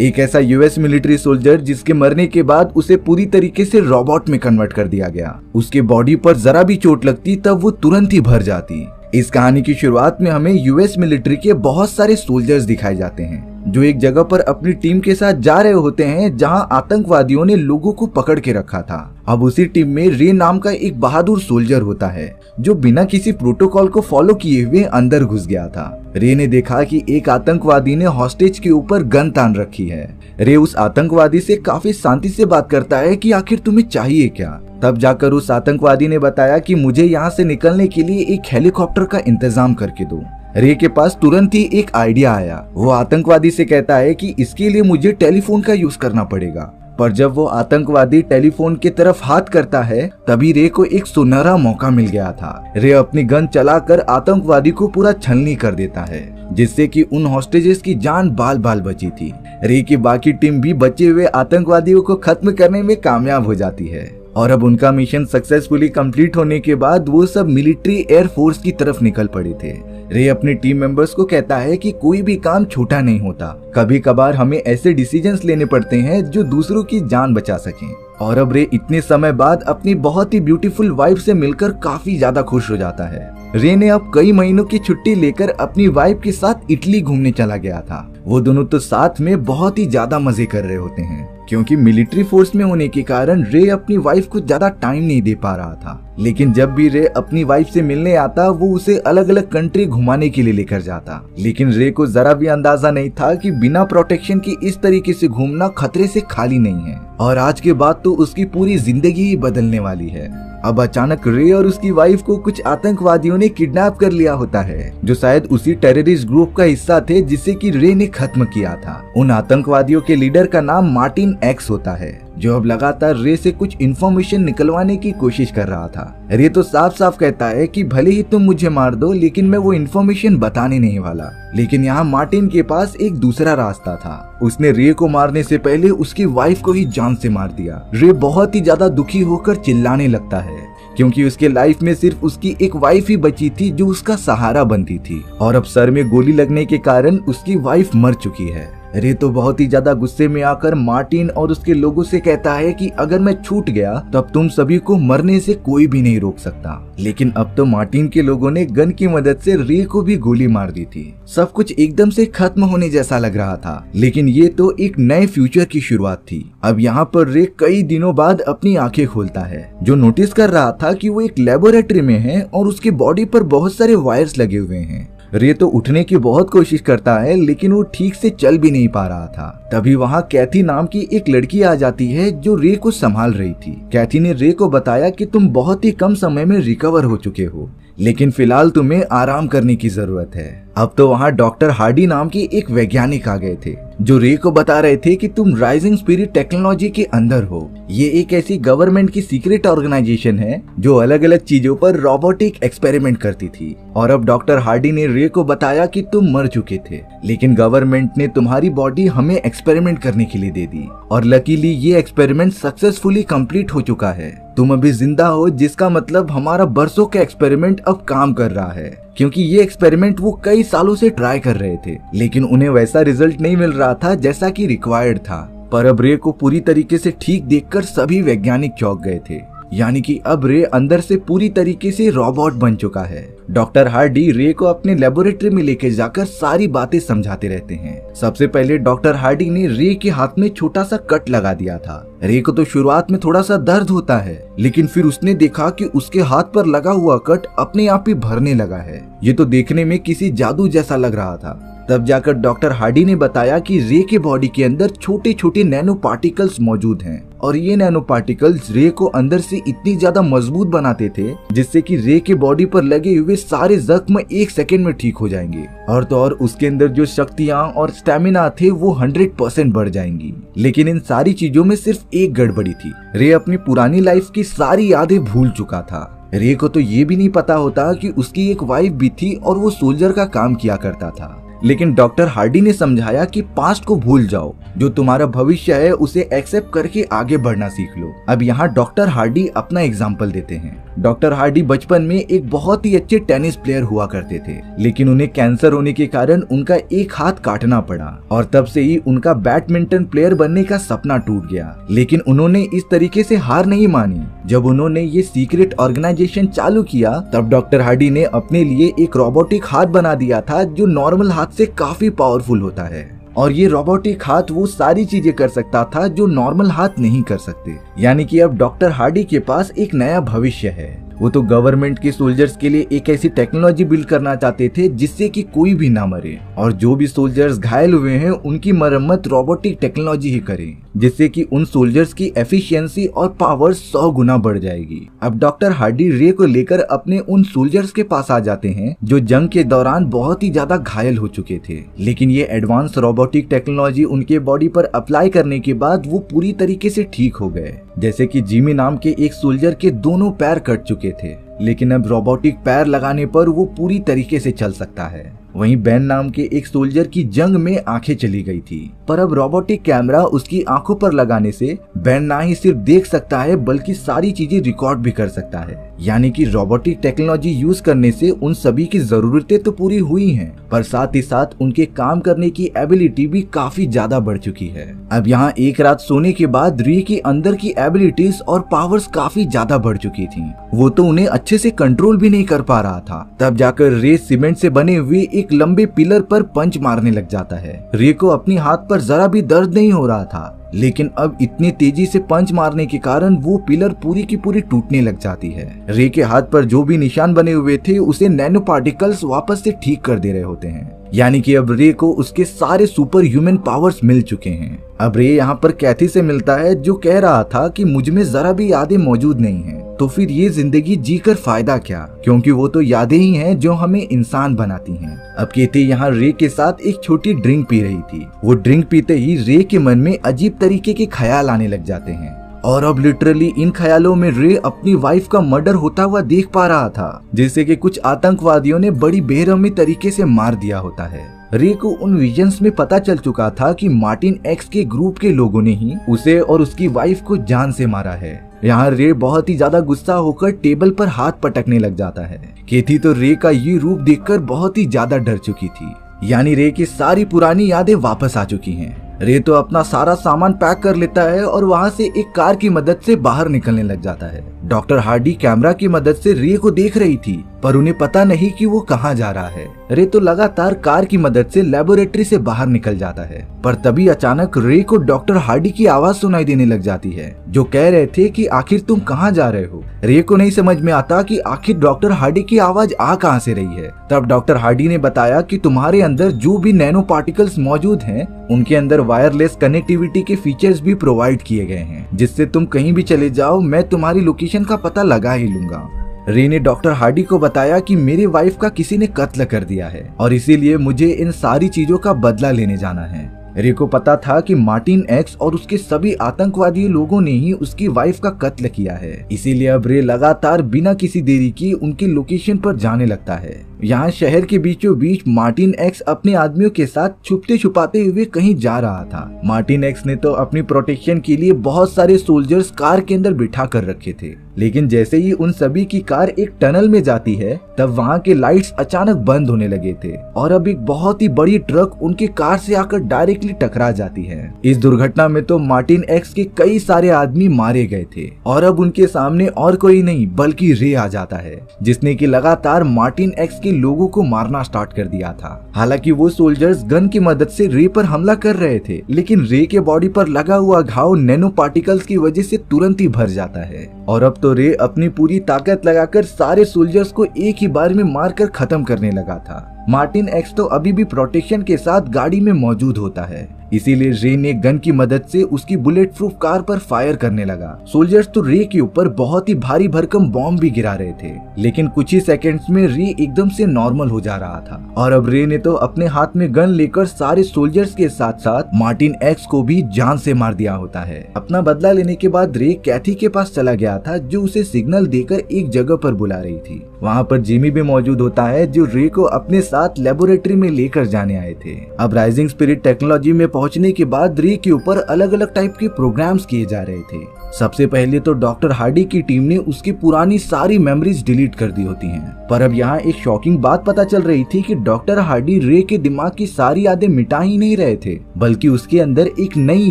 एक ऐसा US military soldier जिसके मरने के बाद उसे पूरी तरीके से रोबोट में कन्वर्ट कर दिया गया। उसके बॉडी पर जरा भी चोट लगती तब वो तुरंत ही भर जाती। इस कहानी की शुरुआत में हमें यूएस मिलिट्री के बहुत सारे सोल्जर्स दिखाए जाते हैं जो एक जगह पर अपनी टीम के साथ जा रहे होते हैं जहां आतंकवादियों ने लोगों को पकड़ के रखा था। अब उसी टीम में रे नाम का एक बहादुर सोल्जर होता है जो बिना किसी प्रोटोकॉल को फॉलो किए हुए अंदर घुस गया था। रे ने देखा कि एक आतंकवादी ने हॉस्टेज के ऊपर गन तान रखी है। रे उस आतंकवादी से काफी शांति से बात करता है कि आखिर तुम्हें चाहिए क्या। तब जाकर उस आतंकवादी ने बताया कि मुझे यहाँ से निकलने के लिए एक हेलीकॉप्टर का इंतजाम करके दो। रे के पास तुरंत ही एक आइडिया आया। वो आतंकवादी से कहता है कि इसके लिए मुझे टेलीफोन का यूज करना पड़ेगा। पर जब वो आतंकवादी टेलीफोन की तरफ हाथ करता है तभी रे को एक सुनहरा मौका मिल गया था। रे अपनी गन चलाकर आतंकवादी को पूरा छलनी कर देता है जिससे कि उन हॉस्टेजेस की जान बाल बाल बची थी। रे की बाकी टीम भी बचे हुए आतंकवादियों को खत्म करने में कामयाब हो जाती है और अब उनका मिशन सक्सेसफुली कंप्लीट होने के बाद वो सब मिलिट्री एयर फोर्स की तरफ निकल पड़े थे। रे अपने टीम मेंबर्स को कहता है कि कोई भी काम छोटा नहीं होता, कभी कभार हमें ऐसे डिसीजंस लेने पड़ते हैं जो दूसरों की जान बचा सकें। और अब रे इतने समय बाद अपनी बहुत ही ब्यूटीफुल वाइफ से मिलकर काफी ज्यादा खुश हो जाता है। रे ने अब कई महीनों की छुट्टी लेकर अपनी वाइफ के साथ इटली घूमने चला गया था। वो दोनों तो साथ में बहुत ही ज्यादा मजे कर रहे होते हैं क्योंकि मिलिट्री फोर्स में होने के कारण रे अपनी वाइफ को ज्यादा टाइम नहीं दे पा रहा था। लेकिन जब भी रे अपनी वाइफ से मिलने आता वो उसे अलग अलग कंट्री घुमाने के लिए लेकर जाता। लेकिन रे को जरा भी अंदाजा नहीं था कि बिना प्रोटेक्शन की इस तरीके से घूमना खतरे से खाली नहीं है और आज के बाद तो उसकी पूरी जिंदगी ही बदलने वाली है। अब अचानक रे और उसकी वाइफ को कुछ आतंकवादियों ने किडनैप कर लिया होता है जो शायद उसी टेररिस्ट ग्रुप का हिस्सा थे जिसे कि रे ने खत्म किया था। उन आतंकवादियों के लीडर का नाम मार्टिन एक्स होता है जो अब लगातार रे से कुछ इन्फॉर्मेशन निकलवाने की कोशिश कर रहा था। रे तो साफ साफ कहता है कि भले ही तुम मुझे मार दो लेकिन मैं वो इन्फॉर्मेशन बताने नहीं वाला। लेकिन यहाँ मार्टिन के पास एक दूसरा रास्ता था। उसने रे को मारने से पहले उसकी वाइफ को ही जान से मार दिया। रे बहुत ही ज्यादा दुखी होकर चिल्लाने लगता है क्योंकि उसके लाइफ में सिर्फ उसकी एक वाइफ ही बची थी जो उसका सहारा बनती थी और अब सर में गोली लगने के कारण उसकी वाइफ मर चुकी है। रे तो बहुत ही ज्यादा गुस्से में आकर मार्टिन और उसके लोगों से कहता है कि अगर मैं छूट गया तो अब तुम सभी को मरने से कोई भी नहीं रोक सकता। लेकिन अब तो मार्टिन के लोगों ने गन की मदद से रे को भी गोली मार दी थी। सब कुछ एकदम से खत्म होने जैसा लग रहा था लेकिन ये तो एक नए फ्यूचर की शुरुआत थी। अब यहाँ पर रे कई दिनों बाद अपनी आंखें खोलता है जो नोटिस कर रहा था कि वो एक लेबोरेटरी में है और उसके बॉडी पर बहुत सारे वायर्स लगे हुए हैं। रे तो उठने की बहुत कोशिश करता है लेकिन वो ठीक से चल भी नहीं पा रहा था। तभी वहाँ कैथी नाम की एक लड़की आ जाती है जो रे को संभाल रही थी। कैथी ने रे को बताया कि तुम बहुत ही कम समय में रिकवर हो चुके हो लेकिन फिलहाल तुम्हें आराम करने की जरूरत है। अब तो वहाँ डॉक्टर हार्डी नाम की एक वैज्ञानिक आ गए थे जो रे को बता रहे थे कि तुम राइजिंग स्पिरिट टेक्नोलॉजी के अंदर हो। ये एक ऐसी गवर्नमेंट की सीक्रेट ऑर्गेनाइजेशन है जो अलग अलग चीजों पर रोबोटिक एक्सपेरिमेंट करती थी। और अब डॉक्टर हार्डी ने रे को बताया कि तुम मर चुके थे लेकिन गवर्नमेंट ने तुम्हारी बॉडी हमें एक्सपेरिमेंट करने के लिए दे दी और लकीली ये एक्सपेरिमेंट सक्सेसफुली कंप्लीट हो चुका है। तुम अभी जिंदा हो जिसका मतलब हमारा बरसों का एक्सपेरिमेंट अब काम कर रहा है क्योंकि ये एक्सपेरिमेंट वो कई सालों से ट्राई कर रहे थे लेकिन उन्हें वैसा रिजल्ट नहीं मिल रहा था जैसा कि रिक्वायर्ड था। पर अब रे को पूरी तरीके से ठीक देखकर सभी वैज्ञानिक चौंक गए थे यानी कि अब रे अंदर से पूरी तरीके से रोबोट बन चुका है। डॉक्टर हार्डी रे को अपने लेबोरेटरी में लेके जाकर सारी बातें समझाते रहते हैं। सबसे पहले डॉक्टर हार्डी ने रे के हाथ में छोटा सा कट लगा दिया था। रे को तो शुरुआत में थोड़ा सा दर्द होता है लेकिन फिर उसने देखा कि उसके हाथ पर लगा हुआ कट अपने आप ही भरने लगा है। ये तो देखने में किसी जादू जैसा लग रहा था। तब जाकर डॉक्टर हार्डी ने बताया कि रे के बॉडी के अंदर छोटे छोटे नैनो पार्टिकल्स मौजूद हैं और ये नैनो पार्टिकल्स रे को अंदर से इतनी ज्यादा मजबूत बनाते थे जिससे कि रे के बॉडी पर लगे हुए सारे जख्म 1 सेकंड में ठीक हो जाएंगे और तो और उसके अंदर जो शक्तियां और स्टेमिना थे वो 100% बढ़ जाएंगी। लेकिन इन सारी चीजों में सिर्फ एक गड़बड़ी थी। रे अपनी पुरानी लाइफ की सारी यादें भूल चुका था। रे को तो ये भी नहीं पता होता कि उसकी एक वाइफ भी थी और वो सोल्जर का काम किया करता था। लेकिन डॉक्टर हार्डी ने समझाया कि पास्ट को भूल जाओ, जो तुम्हारा भविष्य है उसे एक्सेप्ट करके आगे बढ़ना सीख लो। अब यहाँ डॉक्टर हार्डी अपना एग्जाम्पल देते हैं। डॉक्टर हार्डी बचपन में एक बहुत ही अच्छे टेनिस प्लेयर हुआ करते थे, लेकिन उन्हें कैंसर होने के कारण उनका एक हाथ काटना पड़ा और तब से ही उनका बैडमिंटन प्लेयर बनने का सपना टूट गया। लेकिन उन्होंने इस तरीके से हार नहीं मानी। जब उन्होंने ये सीक्रेट ऑर्गेनाइजेशन चालू किया तब डॉक्टर हार्डी ने अपने लिए एक रोबोटिक हाथ बना दिया था जो नॉर्मल हाथ से काफी पावरफुल होता है, और ये रोबोटिक हाथ वो सारी चीजें कर सकता था जो नॉर्मल हाथ नहीं कर सकते। यानी कि अब डॉक्टर हार्डी के पास एक नया भविष्य है। वो तो गवर्नमेंट के सोल्जर्स के लिए एक ऐसी टेक्नोलॉजी बिल्ड करना चाहते थे जिससे कि कोई भी ना मरे, और जो भी सोल्जर्स घायल हुए हैं उनकी मरम्मत रोबोटिक टेक्नोलॉजी ही करे, जिससे कि उन सोल्जर्स की एफिशिएंसी और पावर 100 गुना बढ़ जाएगी। अब डॉक्टर हार्डी रे को लेकर अपने उन सोल्जर्स के पास आ जाते हैं जो जंग के दौरान बहुत ही ज्यादा घायल हो चुके थे, लेकिन ये एडवांस रोबोटिक टेक्नोलॉजी उनके बॉडी पर अप्लाई करने के बाद वो पूरी तरीके से ठीक हो गए। जैसे कि जिमी नाम के एक सोल्जर के दोनों पैर कट चुके थे, लेकिन अब रोबोटिक पैर लगाने पर वो पूरी तरीके से चल सकता है। वहीं बेन नाम के एक सोल्जर की जंग में आंखें चली गई थी, पर अब रोबोटिक कैमरा उसकी आंखों पर लगाने से बेन ना ही सिर्फ देख सकता है बल्कि सारी चीजें रिकॉर्ड भी कर सकता है। यानी कि रोबोटिक टेक्नोलॉजी यूज करने से उन सभी की जरूरतें तो पूरी हुई हैं, पर साथ ही साथ उनके काम करने की एबिलिटी भी काफी ज्यादा बढ़ चुकी है। अब यहाँ एक रात सोने के बाद री के अंदर की एबिलिटीज और पावर्स काफी ज्यादा बढ़ चुकी थी। वो तो उन्हें अच्छे से कंट्रोल भी नहीं कर पा रहा था। तब जाकर रे सीमेंट से बने हुए एक लंबे पिलर पर पंच मारने लग जाता है। रे को अपनी हाथ पर जरा भी दर्द नहीं हो रहा था, लेकिन अब इतनी तेजी से पंच मारने के कारण वो पिलर पूरी की पूरी टूटने लग जाती है। रे के हाथ पर जो भी निशान बने हुए थे उसे नैनो पार्टिकल्स वापस से ठीक कर दे रहे होते हैं। यानी कि अब रे को उसके सारे सुपर ह्यूमन पावर्स मिल चुके हैं। अब रे यहाँ पर कैथी से मिलता है जो कह रहा था कि मुझ में जरा भी यादें मौजूद नहीं हैं, तो फिर ये जिंदगी जीकर फायदा क्या, क्योंकि वो तो यादें ही हैं जो हमें इंसान बनाती हैं। अब कैथी यहाँ रे के साथ एक छोटी ड्रिंक पी रही थी। वो ड्रिंक पीते ही रे के मन में अजीब तरीके के ख्याल आने लग जाते हैं, और अब लिटरली इन ख्यालों में रे अपनी वाइफ का मर्डर होता हुआ देख पा रहा था, जिससे कि कुछ आतंकवादियों ने बड़ी बेरहमी तरीके से मार दिया होता है। रे को उन विजन्स में पता चल चुका था कि मार्टिन एक्स के ग्रुप के लोगों ने ही उसे और उसकी वाइफ को जान से मारा है। यहाँ रे बहुत ही ज्यादा गुस्सा होकर टेबल पर हाथ पटकने लग जाता है। कैथी तो रे का ये रूप देखकर बहुत ही ज्यादा डर चुकी थी। यानी रे की सारी पुरानी यादें वापस आ चुकी हैं। रे तो अपना सारा सामान पैक कर लेता है और वहाँ से एक कार की मदद से बाहर निकलने लग जाता है। डॉक्टर हार्डी कैमरा की मदद से रे को देख रही थी, पर उन्हें पता नहीं कि वो कहाँ जा रहा है। रे तो लगातार कार की मदद से लेबोरेटरी से बाहर निकल जाता है, पर तभी अचानक रे को डॉक्टर हार्डी की आवाज सुनाई देने लग जाती है, जो कह रहे थे कि आखिर तुम कहाँ जा रहे हो। रे को नहीं समझ में आता कि आखिर डॉक्टर हार्डी की आवाज आ कहाँ से रही है। तब डॉक्टर हार्डी ने बताया कि तुम्हारे अंदर जो भी नैनो पार्टिकल्स मौजूद हैं, उनके अंदर वायरलेस कनेक्टिविटी के फीचर्स भी प्रोवाइड किए गए हैं, जिससे तुम कहीं भी चले जाओ मैं तुम्हारी लोकेशन का पता लगा ही लूंगा। रे ने डॉक्टर हार्डी को बताया कि मेरी वाइफ का किसी ने कत्ल कर दिया है और इसीलिए मुझे इन सारी चीजों का बदला लेने जाना है। रे को पता था कि मार्टिन एक्स और उसके सभी आतंकवादी लोगों ने ही उसकी वाइफ का कत्ल किया है, इसीलिए अब रे लगातार बिना किसी देरी की उनकी लोकेशन पर जाने लगता है। यहाँ शहर के बीचों बीच मार्टिन एक्स अपने आदमियों के साथ छुपते छुपाते हुए कहीं जा रहा था। मार्टिन एक्स ने तो अपनी प्रोटेक्शन के लिए बहुत सारे सोल्जर्स कार के अंदर बिठा कर रखे थे, लेकिन जैसे ही उन सभी की कार एक टनल में जाती है तब वहाँ के लाइट्स अचानक बंद होने लगे थे और अब एक बहुत ही बड़ी ट्रक उनके कार से आकर डायरेक्टली टकरा जाती है। इस दुर्घटना में तो मार्टिन एक्स के कई सारे आदमी मारे गए थे और अब उनके सामने और कोई नहीं बल्कि रे आ जाता है, जिसने कि लगातार मार्टिन एक्स के लोगों को मारना स्टार्ट कर दिया था। हालांकि वो सोल्जर्स गन की मदद से रे पर हमला कर रहे थे, लेकिन रे के बॉडी पर लगा हुआ घाव नैनो पार्टिकल्स की वजह से तुरंत ही भर जाता है और अब तो रे अपनी पूरी ताकत लगाकर सारे सोल्जर्स को एक ही बार में मारकर खत्म करने लगा था। मार्टिन एक्स तो अभी भी प्रोटेक्शन के साथ गाड़ी में मौजूद होता है, इसीलिए रे ने गन की मदद से उसकी बुलेट प्रूफ कार पर फायर करने लगा। सोल्जर्स तो रे के ऊपर बहुत ही भारी भरकम बॉम्ब भी गिरा रहे थे, लेकिन कुछ ही सेकंड्स में रे एकदम से नॉर्मल हो जा रहा था और अब रे ने तो अपने हाथ में गन लेकर सारे सोल्जर्स के साथ साथ मार्टिन एक्स को भी जान से मार दिया होता है। अपना बदला लेने के बाद रे कैथी के पास चला गया था, जो उसे सिग्नल देकर एक जगह पर बुला रही थी। वहाँ पर जिमी भी मौजूद होता है, जो रे को अपने साथ लेबोरेटरी में लेकर जाने आए थे। अब राइजिंग स्पिरिट टेक्नोलॉजी में पहुंचने के बाद रे के ऊपर अलग अलग टाइप के प्रोग्राम्स किए जा रहे थे। सबसे पहले तो डॉक्टर हार्डी की टीम ने उसकी पुरानी सारी मेमोरीज डिलीट कर दी होती हैं। पर अब यहाँ एक शॉकिंग बात पता चल रही थी कि डॉक्टर हार्डी रे के दिमाग की सारी यादें मिटा ही नहीं रहे थे, बल्कि उसके अंदर एक नई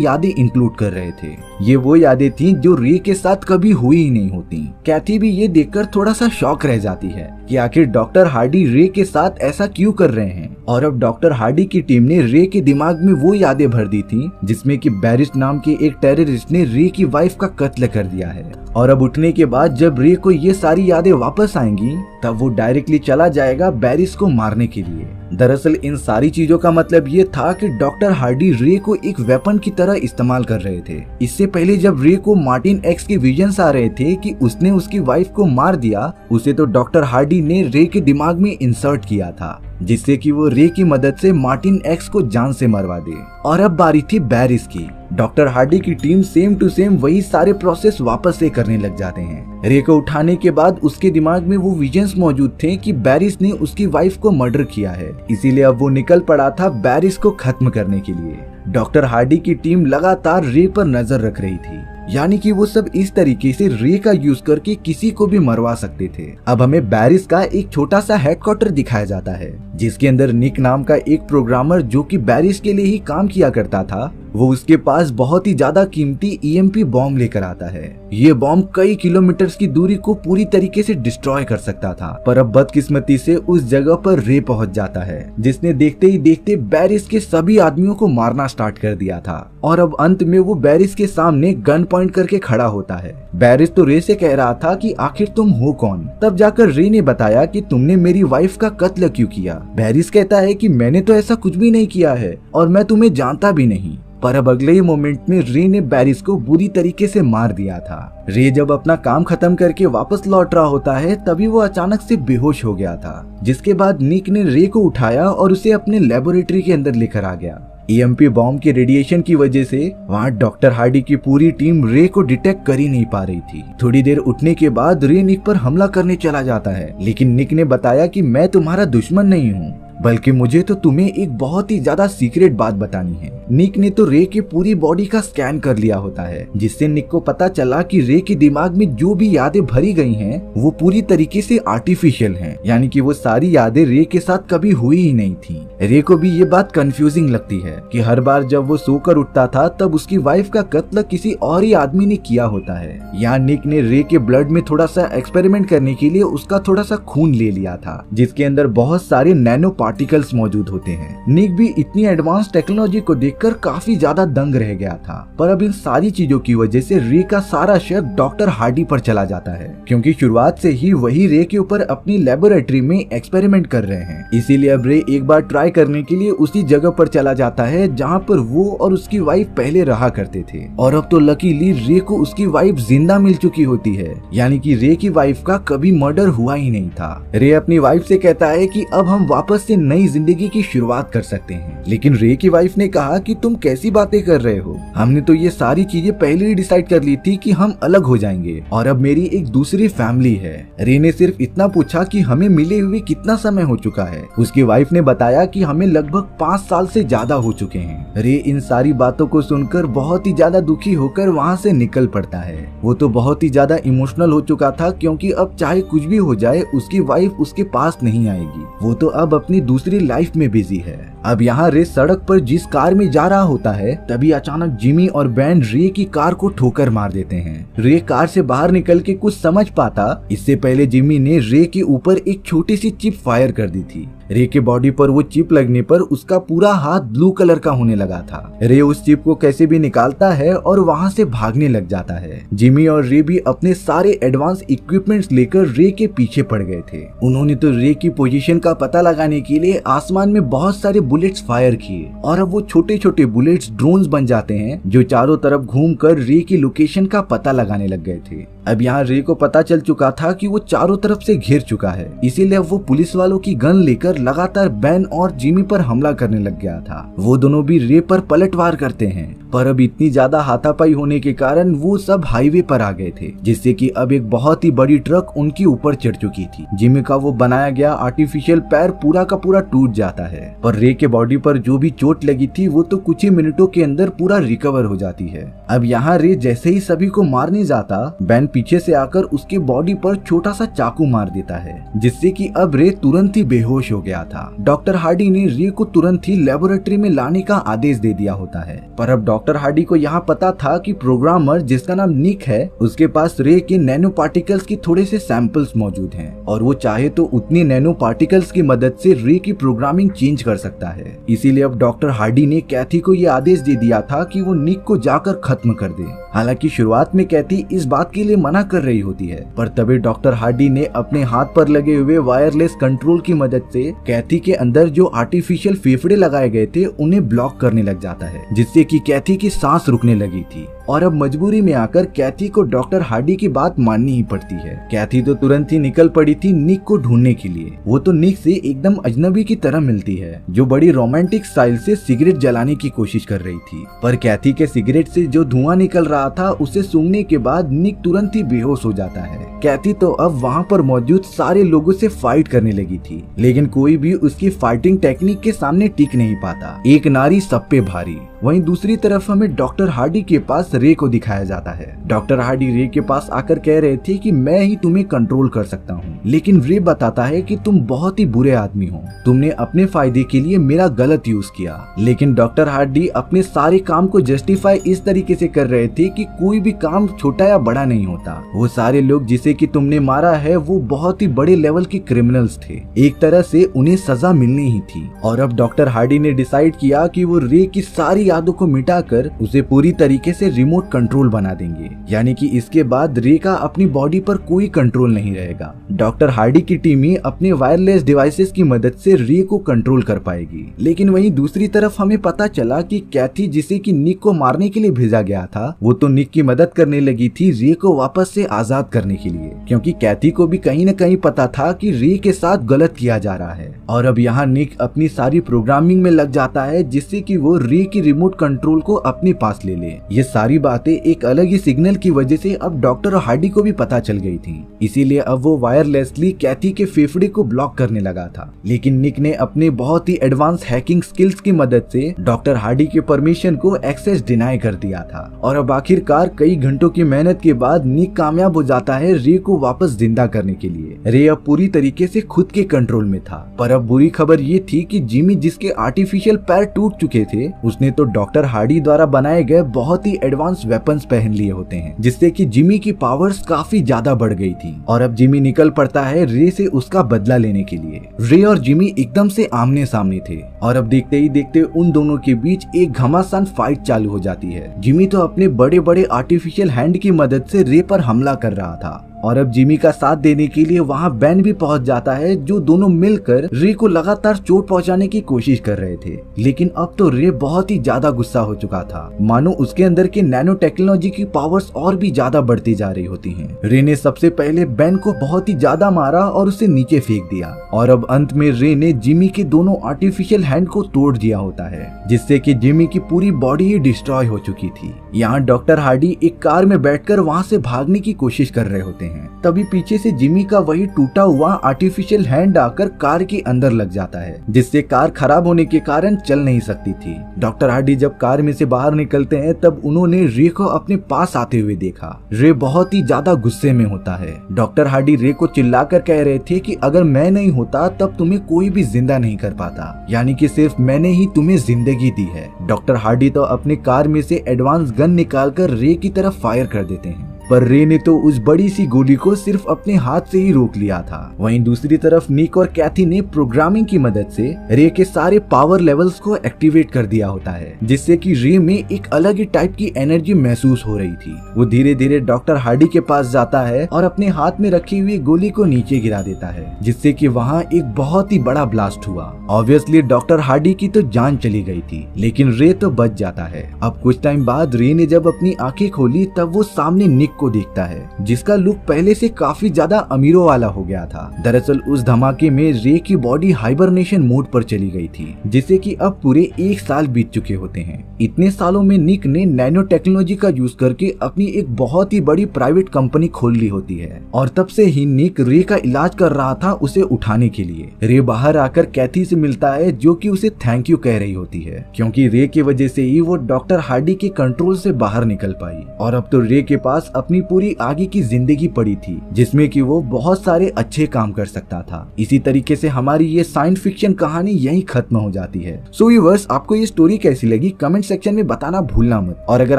यादें इंक्लूड कर रहे थे। ये वो यादें थी जो रे के साथ कभी हुई ही नहीं होती। कैथी भी ये देखकर थोड़ा सा शॉक रह जाती है कि आखिर डॉक्टर हार्डी रे के साथ ऐसा क्यों कर रहे हैं। और अब डॉक्टर हार्डी की टीम ने रे के दिमाग में वो यादें भर दी थी जिसमें कि बैरिस नाम के एक टेररिस्ट ने रे की वाइफ का कत्ल कर दिया है। और अब उठने के बाद जब रे को ये सारी यादें वापस आएंगी तब वो डायरेक्टली चला जाएगा बैरिस को मारने के लिए। दरअसल इन सारी चीजों का मतलब ये था कि डॉक्टर हार्डी रे को एक वेपन की तरह इस्तेमाल कर रहे थे। इससे पहले जब रे को मार्टिन एक्स के विजन्स आ रहे थे कि उसने उसकी वाइफ को मार दिया, उसे तो डॉक्टर हार्डी ने रे के दिमाग में इंसर्ट किया था जिससे कि वो रे की मदद से मार्टिन एक्स को जान से मरवा दे। और अब बारी थी बैरिस की। डॉक्टर हार्डी की टीम सेम टू सेम वही सारे प्रोसेस वापस से करने लग जाते हैं। रे को उठाने के बाद उसके दिमाग में वो विजन्स मौजूद थे कि बैरिस ने उसकी वाइफ को मर्डर किया है, इसीलिए अब वो निकल पड़ा था बैरिस को खत्म करने के लिए। डॉक्टर हार्डी की टीम लगातार रे पर नजर रख रही थी, यानी कि वो सब इस तरीके से रे का यूज करके किसी को भी मरवा सकते थे। अब हमें बैरिस का एक छोटा सा हेडक्वार्टर दिखाया जाता है जिसके अंदर निक नाम का एक प्रोग्रामर जो कि बैरिस के लिए ही काम किया करता था, वो उसके पास बहुत ही ज्यादा कीमती EMP बॉम्ब लेकर आता है। ये बॉम्ब कई किलोमीटर की दूरी को पूरी तरीके से डिस्ट्रॉय कर सकता था, पर अब बदकिस्मती से उस जगह पर रे पहुंच जाता है जिसने देखते ही देखते बैरिस के सभी आदमियों को मारना स्टार्ट कर दिया था। और अब अंत में वो बैरिस के सामने गन पॉइंट करके खड़ा होता है। बैरिस तो रे से कह रहा था कि आखिर तुम हो कौन। तब जाकर रे ने बताया कि तुमने मेरी वाइफ का कत्ल क्यों किया। बैरिस कहता है कि मैंने तो ऐसा कुछ भी नहीं किया है और मैं तुम्हें जानता भी नहीं। पर अब अगले ही मोमेंट में रे ने बैरिस को बुरी तरीके से मार दिया था। रे जब अपना काम खत्म करके वापस लौट रहा होता है तभी वो अचानक से बेहोश हो गया था, जिसके बाद निक ने रे को उठाया और उसे अपने लेबोरेटरी के अंदर लेकर आ गया। EMP बॉम्ब के रेडिएशन की वजह से वहाँ डॉक्टर हार्डी की पूरी टीम रे को डिटेक्ट कर ही नहीं पा रही थी। थोड़ी देर उठने के बाद रे निक पर हमला करने चला जाता है, लेकिन निक ने बताया कि मैं तुम्हारा दुश्मन नहीं हूँ, बल्कि मुझे तो तुम्हें एक बहुत ही ज्यादा सीक्रेट बात बतानी है। निक ने तो रे की पूरी बॉडी का स्कैन कर लिया होता है, जिससे निक को पता चला कि रे के दिमाग में जो भी यादें भरी गई हैं, वो पूरी तरीके से आर्टिफिशियल हैं, यानी कि वो सारी यादें रे के साथ कभी हुई ही नहीं थी। रे को भी ये बात कंफ्यूजिंग लगती है कि हर बार जब वो सोकर उठता था तब उसकी वाइफ का कत्ल किसी और ही आदमी ने किया होता है। यहाँ निक ने रे के ब्लड में थोड़ा सा एक्सपेरिमेंट करने के लिए उसका थोड़ा सा खून ले लिया था, जिसके अंदर बहुत सारे नैनो पार्टिकल्स मौजूद होते हैं। निक भी इतनी एडवांस टेक्नोलॉजी को देखकर काफी ज्यादा दंग रह गया था। पर अब इन सारी चीजों की वजह से रे का सारा शक डॉक्टर हार्डी पर चला जाता है, क्योंकि शुरुआत से ही वही रे के ऊपर अपनी लेबोरेटरी में एक्सपेरिमेंट कर रहे हैं। इसीलिए अब रे एक बार ट्राई करने के लिए उसी जगह पर चला जाता है जहाँ पर वो और उसकी वाइफ पहले रहा करते थे। और अब तो लकीली रे को उसकी वाइफ जिंदा मिल चुकी होती है, यानी कि रे की वाइफ का कभी मर्डर हुआ ही नहीं था। रे अपनी वाइफ से कहता है कि अब हम वापस से नई जिंदगी की शुरुआत कर सकते हैं, लेकिन रे की वाइफ ने कहा कि तुम कैसी बातें कर रहे हो, हमने तो ये सारी चीजें पहले ही डिसाइड कर ली थी कि हम अलग हो जाएंगे और अब मेरी एक दूसरी फैमिली है। रे ने सिर्फ इतना पूछा कि हमें मिले हुए कितना समय हो चुका है। उसकी वाइफ ने बताया कि हमें लगभग 5 साल से ज्यादा हो चुके हैं। रे इन सारी बातों को सुनकर बहुत ही ज्यादा दुखी होकर वहाँ से निकल पड़ता है। वो तो बहुत ही ज्यादा इमोशनल हो चुका था, क्योंकि अब चाहे कुछ भी हो जाए उसकी वाइफ उसके पास नहीं आएगी। वो तो अब अपनी दूसरी लाइफ में बिजी है। अब यहाँ रे सड़क पर जिस कार में जा रहा होता है तभी अचानक जिमी और बैन रे की कार को ठोकर मार देते हैं। रे कार से बाहर निकल के कुछ समझ पाता इससे पहले जिमी ने रे के ऊपर एक छोटी सी चिप फायर कर दी थी। रे के बॉडी पर वो चिप लगने पर उसका पूरा हाथ ब्लू कलर का होने लगा था। रे उस चिप को कैसे भी निकालता है और वहाँ से भागने लग जाता है। जिमी और रे भी अपने सारे एडवांस इक्विपमेंट्स लेकर रे के पीछे पड़ गए थे। उन्होंने तो रे की पोजीशन का पता लगाने के लिए आसमान में बहुत सारे बुलेट्स फायर किए और अब वो छोटे छोटे बुलेट्स ड्रोन्स बन जाते हैं जो चारों तरफ घूमकर रे की लोकेशन का पता लगाने लग गए थे। अब यहाँ रे को पता चल चुका था कि वो चारों तरफ से घिर चुका है, इसीलिए वो पुलिस वालों की गन लेकर लगातार बैन और जिमी पर हमला करने लग गया था। वो दोनों भी रे पर पलटवार करते हैं, पर अब इतनी ज्यादा हाथापाई होने के कारण वो सब हाईवे पर आ गए थे, जिससे कि अब एक बहुत ही बड़ी ट्रक उनके ऊपर चढ़ चुकी थी। जिमी का वो बनाया गया आर्टिफिशियल पैर पूरा का पूरा टूट जाता है, पर रे के बॉडी पर जो भी चोट लगी थी वो तो कुछ ही मिनटों के अंदर पूरा रिकवर हो जाती है। अब यहाँ रे जैसे ही सभी को मारने जाता, बेन पीछे से आकर उसके बॉडी पर छोटा सा चाकू मार देता है, जिससे कि अब रे तुरंत ही बेहोश हो गया था। डॉक्टर हार्डी ने रे को तुरंत ही लेबोरेटरी में लाने का आदेश दे दिया होता है, पर अब डॉक्टर हार्डी को यहाँ पता था कि प्रोग्रामर जिसका नाम निक है उसके पास रे के नैनो पार्टिकल्स की थोड़े से सैंपल्स मौजूद हैं और वो चाहे तो उतनी नैनो पार्टिकल्स की मदद से रे की प्रोग्रामिंग चेंज कर सकता है। इसीलिए अब डॉक्टर हार्डी ने कैथी को ये आदेश दे दिया था कि वो निक को जाकर खत्म कर दे। हालांकि शुरुआत में कैथी इस बात के लिए मना कर रही होती है, पर तभी डॉक्टर हार्डी ने अपने हाथ पर लगे हुए वायरलेस कंट्रोल की मदद से कैथी के अंदर जो आर्टिफिशियल फेफड़े लगाए गए थे उन्हें ब्लॉक करने लग जाता है, जिससे कि कैथी की सांस रुकने लगी थी। और अब मजबूरी में आकर कैथी को डॉक्टर हार्डी की बात माननी ही पड़ती है। कैथी तो तुरंत ही निकल पड़ी थी निक को ढूंढने के लिए। वो तो निक से एकदम अजनबी की तरह मिलती है, जो बड़ी रोमांटिक स्टाइल से सिगरेट जलाने की कोशिश कर रही थी, पर कैथी के सिगरेट से जो धुआं निकल रहा था उसे सूंघने के बाद निक तुरंत ही बेहोश हो जाता है। कैथी तो अब वहाँ पर मौजूद सारे लोगों से फाइट करने लगी थी, लेकिन कोई भी उसकी फाइटिंग टेक्निक के सामने टिक नहीं पाता। एक नारी सब पे भारी। वहीं दूसरी तरफ हमें डॉक्टर हार्डी के पास रे को दिखाया जाता है। डॉक्टर हार्डी रे के पास आकर कह रहे थे कि मैं ही तुम्हें कंट्रोल कर सकता हूँ, लेकिन रे बताता है कि तुम बहुत ही बुरे आदमी हो, तुमने अपने फायदे के लिए मेरा गलत यूज किया। लेकिन डॉक्टर हार्डी अपने सारे काम को जस्टिफाई इस तरीके से कर रहे थे कि कोई भी काम छोटा या बड़ा नहीं होता। वो सारे लोग जिसे कि तुमने मारा है वो बहुत ही बड़े लेवल के क्रिमिनल्स थे, एक तरह से उन्हें सजा मिलनी ही थी। और अब डॉक्टर हार्डी ने डिसाइड किया कि वो रे की सारी यादों को मिटाकर उसे पूरी तरीके से रिमोट कंट्रोल बना देंगे, यानी कि इसके बाद रे का अपनी बॉडी पर कोई कंट्रोल नहीं रहेगा। डॉक्टर हार्डी की टीम ही अपने वायरलेस डिवाइसेस की मदद से रे को कंट्रोल कर पाएगी। लेकिन वहीं दूसरी तरफ हमें पता चला कि कैथी जिसे कि निक को मारने के लिए भेजा गया था, वो तो निक की मदद करने लगी थी रे को वापस से आजाद करने के लिए, क्योंकि कैथी को भी कहीं न कहीं पता था कि रे के साथ गलत किया जा रहा है। और अब यहाँ निक अपनी सारी प्रोग्रामिंग में लग जाता है, जिससे कि वो रे की रिमोट कंट्रोल को अपने पास ले ले। ये सारी बातें एक अलग ही सिग्नल की वजह से अब डॉक्टर हार्डी को भी पता चल गई थी, इसीलिए अब वो वायरलेसली कैथी के फेफड़े को ब्लॉक करने लगा था। लेकिन निक ने अपने बहुत ही एडवांस हैकिंग स्किल्स की मदद से डॉक्टर हार्डी के परमिशन को एक्सेस डिनाई कर दिया था। और अब आखिरकार कई घंटों की मेहनत के बाद निक कामयाब हो जाता है रे को वापस जिंदा करने के लिए। रे अब पूरी तरीके से खुद के कंट्रोल में था। पर अब बुरी खबर ये थी कि जिमी जिसके आर्टिफिशियल पैर टूट चुके थे, उसने तो डॉक्टर हार्डी द्वारा बनाए गए बहुत ही एडवांस वेपन्स पहन लिए होते हैं, जिससे कि जिमी की पावर्स काफी ज्यादा बढ़ गई थी। और अब जिमी निकल पड़ता है रे से उसका बदला लेने के लिए। रे और जिमी एकदम से आमने सामने थे और अब देखते ही देखते उन दोनों के बीच एक घमासान फाइट चालू हो जाती है। जिमी तो अपने बड़े बड़े आर्टिफिशियल हैंड की मदद से रे पर हमला कर रहा था और अब जिमी का साथ देने के लिए वहाँ बेन भी पहुंच जाता है, जो दोनों मिलकर रे को लगातार चोट पहुंचाने की कोशिश कर रहे थे। लेकिन अब तो रे बहुत ही ज्यादा गुस्सा हो चुका था, मानो उसके अंदर के नैनो टेक्नोलॉजी की पावर्स और भी ज्यादा बढ़ती जा रही होती हैं। रे ने सबसे पहले बेन को बहुत ही ज्यादा मारा और उसे नीचे फेंक दिया और अब अंत में रे ने जिमी के दोनों आर्टिफिशियल हैंड को तोड़ दिया होता है, जिससे कि जिमी की पूरी बॉडी ही डिस्ट्रॉय हो चुकी थी। यहाँ डॉक्टर हार्डी एक कार में बैठकर वहाँ से भागने की कोशिश कर रहे होते हैं। तभी पीछे से जिमी का वही टूटा हुआ आर्टिफिशियल हैंड आकर कार के अंदर लग जाता है, जिससे कार खराब होने के कारण चल नहीं सकती थी। डॉक्टर हार्डी जब कार में से बाहर निकलते हैं तब उन्होंने रे को अपने पास आते हुए देखा। रे बहुत ही ज्यादा गुस्से में होता है। डॉक्टर हार्डी रे को चिल्लाकर कह रहे थे कि अगर मैं नहीं होता तब तुम्हें कोई भी जिंदा नहीं कर पाता, यानी कि सिर्फ मैंने ही तुम्हें जिंदगी दी है। डॉक्टर हार्डी तो अपने कार में से एडवांस गन निकालकर रे की तरफ फायर कर देते हैं, पर रे ने तो उस बड़ी सी गोली को सिर्फ अपने हाथ से ही रोक लिया था। वहीं दूसरी तरफ निक और कैथी ने प्रोग्रामिंग की मदद से रे के सारे पावर लेवल्स को एक्टिवेट कर दिया होता है, जिससे कि रे में एक अलग ही टाइप की एनर्जी महसूस हो रही थी। वो धीरे धीरे डॉक्टर हार्डी के पास जाता है और अपने हाथ में रखी हुई गोली को नीचे गिरा देता है, जिससे कि वहाँ एक बहुत ही बड़ा ब्लास्ट हुआ। ऑब्वियसली डॉक्टर हार्डी की तो जान चली गई थी, लेकिन रे तो बच जाता है। अब कुछ टाइम बाद रे ने जब अपनी आंखें खोली तब वो सामने निक निक को देखता है, जिसका लुक पहले से काफी ज्यादा अमीरों वाला हो गया था। दरअसल उस धमाके में रे की बॉडी हाइबरनेशन मोड पर चली गई थी, जिससे कि अब पूरे 1 साल बीत चुके होते हैं। इतने सालों में निक ने नैनो टेक्नोलॉजी का यूज करके अपनी एक बहुत ही बड़ी प्राइवेट कंपनी खोल ली होती है, और तब से ही निक रे का इलाज कर रहा था उसे उठाने के लिए। रे बाहर आकर कैथी से मिलता है, जो कि उसे थैंक यू कह रही होती है, क्योंकि रे की वजह से ही वो डॉक्टर हार्डी के कंट्रोल से बाहर निकल पाई। और अब तो रे के पास अपनी पूरी आगे की जिंदगी पड़ी थी, जिसमें कि वो बहुत सारे अच्छे काम कर सकता था। इसी तरीके से हमारी ये साइंस फिक्शन कहानी यहीं खत्म हो जाती है। सो व्यूअर्स, आपको ये स्टोरी कैसी लगी कमेंट सेक्शन में बताना भूलना मत। और अगर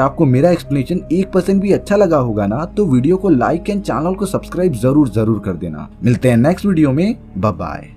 आपको मेरा एक्सप्लेनेशन 1% भी अच्छा लगा होगा ना, तो वीडियो को लाइक एंड चैनल को सब्सक्राइब जरूर कर देना। मिलते हैं नेक्स्ट वीडियो में, बाय बाय।